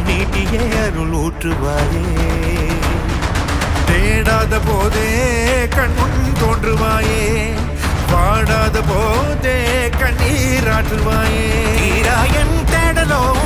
கரம் நீட்டியே அருள் ஊற்றுவாயே. தேடாத போதே கண்முன் தோன்றுவாயே, பாடாத போதே கண்ணீராற்றுவாயே. தீராயன் தேடலும்